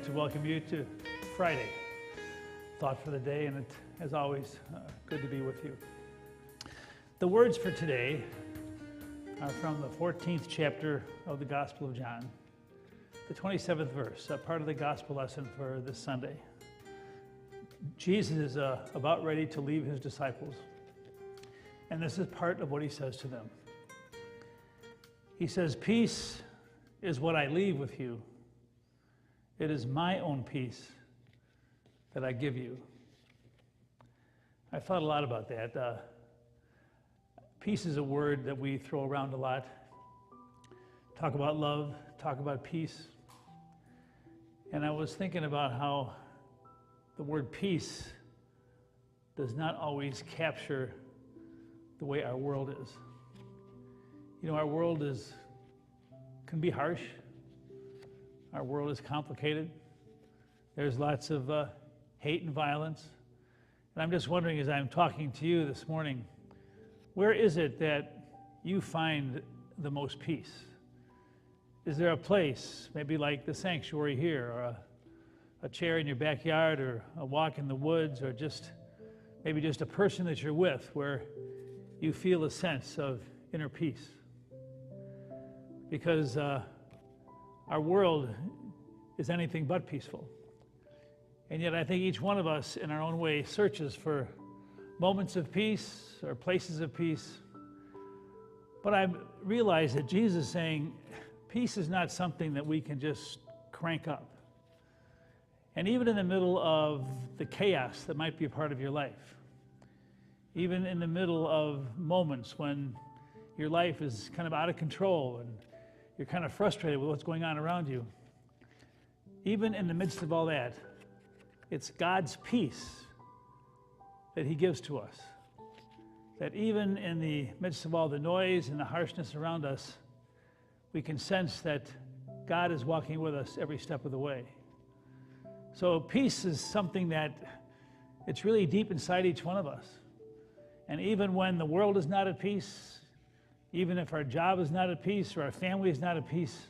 like to welcome you to Friday, Thought for the Day, and it, as always, good to be with you. The words for today are from the 14th chapter of the Gospel of John, the 27th verse, part of the gospel lesson for this Sunday. Jesus is about ready to leave his disciples, and this is part of what he says to them. He says, "Peace is what I leave with you. It is my own peace that I give you." I've thought a lot about that. Peace is a word that we throw around a lot. Talk about love, talk about peace. And I was thinking about how the word peace does not always capture the way our world is. You know, our world can be harsh. Our world is complicated. There's lots of hate and violence. And I'm just wondering, as I'm talking to you this morning, where is it that you find the most peace? Is there a place, maybe like the sanctuary here, or a chair in your backyard, or a walk in the woods, or maybe just a person that you're with, where you feel a sense of inner peace? Because our world is anything but peaceful. And yet I think each one of us in our own way searches for moments of peace or places of peace. But I realize that Jesus is saying peace is not something that we can just crank up. And even in the middle of the chaos that might be a part of your life, even in the middle of moments when your life is kind of out of control and you're kind of frustrated with what's going on around you, even in the midst of all that, it's God's peace that he gives to us. That even in the midst of all the noise and the harshness around us, we can sense that God is walking with us every step of the way. So peace is something that it's really deep inside each one of us. And even when the world is not at peace, even if our job is not at peace or our family is not at peace,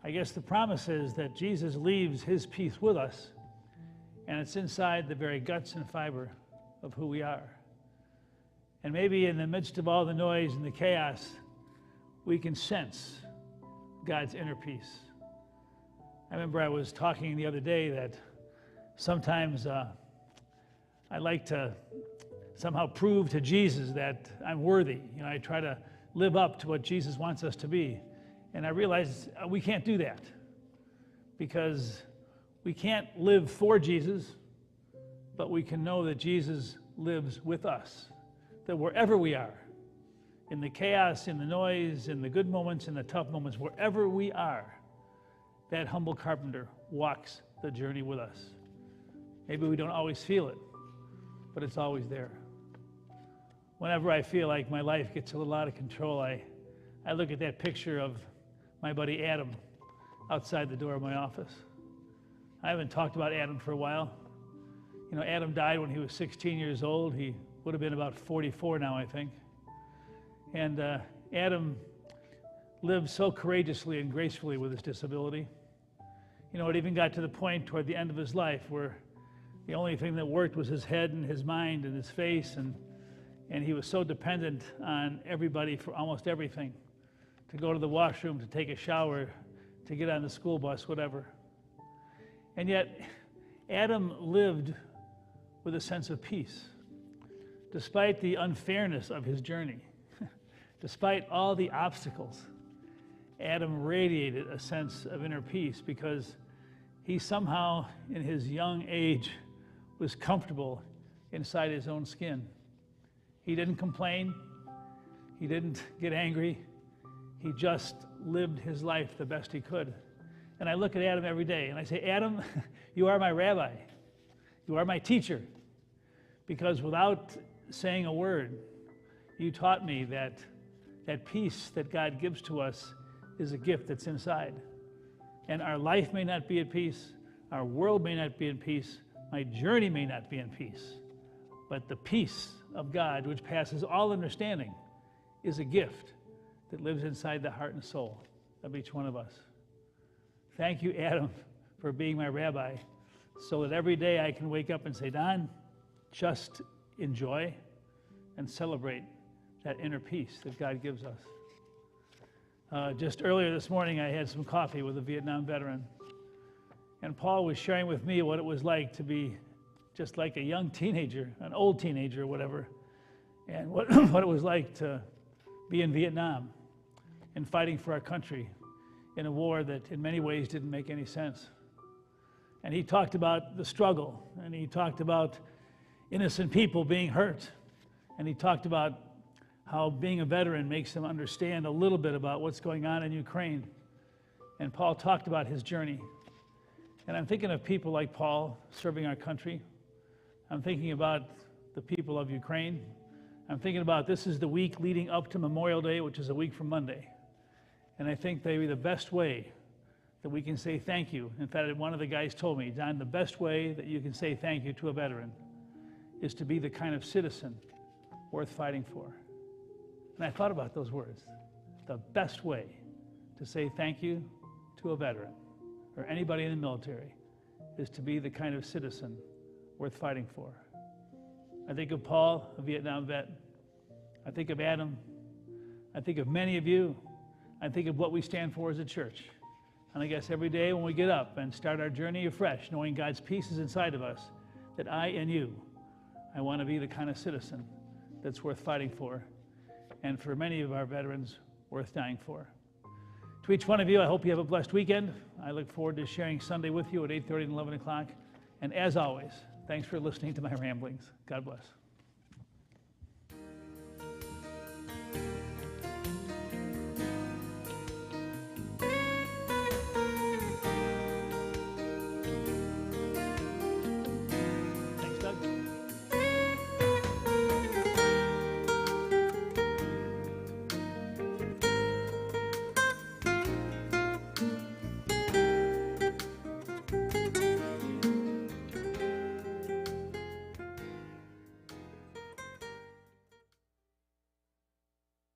I guess the promise is that Jesus leaves his peace with us, and it's inside the very guts and fiber of who we are. And maybe in the midst of all the noise and the chaos, we can sense God's inner peace. I remember I was talking the other day that sometimes I like to somehow prove to Jesus that I'm worthy. You know, I try to live up to what Jesus wants us to be. And I realize we can't do that, because we can't live for Jesus, but we can know that Jesus lives with us. That wherever we are, in the chaos, in the noise, in the good moments, in the tough moments, wherever we are, that humble carpenter walks the journey with us. Maybe we don't always feel it, but it's always there. Whenever I feel like my life gets a little out of control, I look at that picture of my buddy Adam outside the door of my office. I haven't talked about Adam for a while. You know, Adam died when he was 16 years old. He would have been about 44 now, I think. And Adam lived so courageously and gracefully with his disability. You know, it even got to the point toward the end of his life where the only thing that worked was his head and his mind and his face, and he was so dependent on everybody for almost everything, to go to the washroom, to take a shower, to get on the school bus, whatever. And yet, Adam lived with a sense of peace, despite the unfairness of his journey, despite all the obstacles. Adam radiated a sense of inner peace because he somehow, in his young age, was comfortable inside his own skin. He didn't complain. He didn't get angry. He just lived his life the best he could. And I look at Adam every day and I say, Adam, you are my rabbi. You are my teacher. Because without saying a word, you taught me that peace that God gives to us is a gift that's inside. And our life may not be at peace. Our world may not be in peace. My journey may not be in peace. But the peace of God, which passes all understanding, is a gift that lives inside the heart and soul of each one of us. Thank you, Adam, for being my rabbi, so that every day I can wake up and say, Don, just enjoy and celebrate that inner peace that God gives us. Just earlier this morning, I had some coffee with a Vietnam veteran, and Paul was sharing with me what it was like to be just like a young teenager, an old teenager or whatever, and what it was like to be in Vietnam and fighting for our country in a war that in many ways didn't make any sense. And he talked about the struggle, and he talked about innocent people being hurt, and he talked about how being a veteran makes him understand a little bit about what's going on in Ukraine. And Paul talked about his journey. And I'm thinking of people like Paul serving our country. I'm thinking about the people of Ukraine. I'm thinking about this is the week leading up to Memorial Day, which is a week from Monday. And I think maybe the best way that we can say thank you, in fact, one of the guys told me, Don, the best way that you can say thank you to a veteran is to be the kind of citizen worth fighting for. And I thought about those words. The best way to say thank you to a veteran or anybody in the military is to be the kind of citizen worth fighting for. I think of Paul, a Vietnam vet. I think of Adam. I think of many of you. I think of what we stand for as a church. And I guess every day when we get up and start our journey afresh, knowing God's peace is inside of us, that I and you, I want to be the kind of citizen that's worth fighting for, and for many of our veterans, worth dying for. To each one of you, I hope you have a blessed weekend. I look forward to sharing Sunday with you at 8:30 and 11 o'clock. And as always, thanks for listening to my ramblings. God bless.